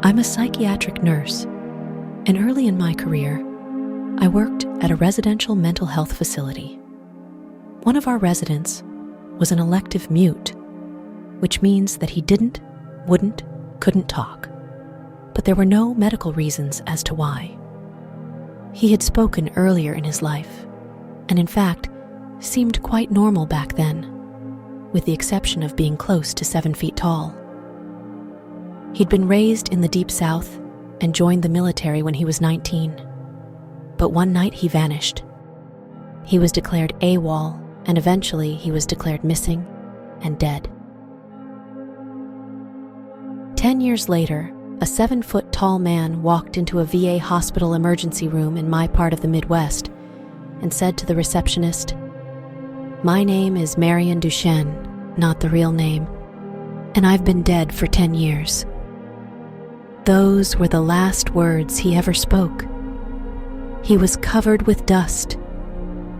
I'm a psychiatric nurse, and early in my career, I worked at a residential mental health facility. One of our residents was an elective mute, which means that he didn't, wouldn't, couldn't talk. But there were no medical reasons as to why. He had spoken earlier in his life, and in fact, seemed quite normal back then, with the exception of being close to 7 feet tall. He'd been raised in the Deep South and joined the military when he was 19. But one night he vanished. He was declared AWOL, and eventually he was declared missing and dead. 10 years later, a 7-foot-tall man walked into a VA hospital emergency room in my part of the Midwest and said to the receptionist, "My name is Marion Duchenne, not the real name, and I've been dead for 10 years. Those were the last words he ever spoke. He was covered with dust,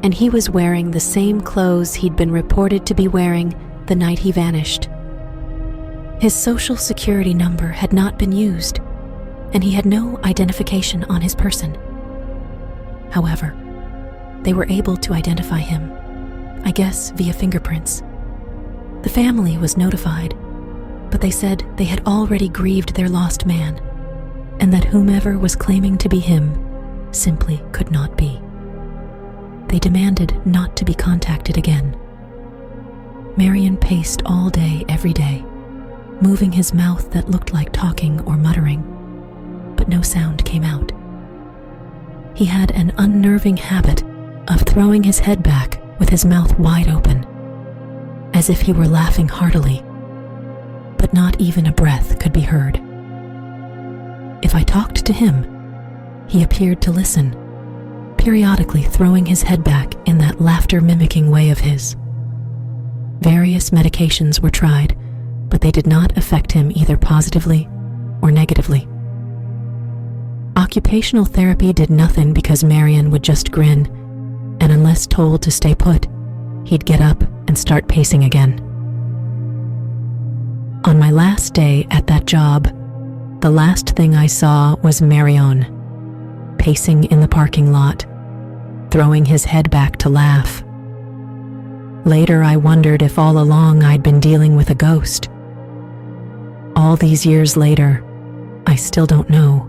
and he was wearing the same clothes he'd been reported to be wearing the night he vanished. His social security number had not been used, and he had no identification on his person. However, they were able to identify him, I guess via fingerprints. The family was notified, but they said they had already grieved their lost man, and that whomever was claiming to be him simply could not be. They demanded not to be contacted again. Marion paced all day, every day, moving his mouth that looked like talking or muttering, but no sound came out. He had an unnerving habit of throwing his head back with his mouth wide open, as if he were laughing heartily, but not even a breath could be heard. If I talked to him, he appeared to listen, periodically throwing his head back in that laughter-mimicking way of his. Various medications were tried, but they did not affect him either positively or negatively. Occupational therapy did nothing because Marion would just grin, and unless told to stay put, he'd get up and start pacing again. On my last day at that job, the last thing I saw was Marion, pacing in the parking lot, throwing his head back to laugh. Later, I wondered if all along I'd been dealing with a ghost. All these years later, I still don't know.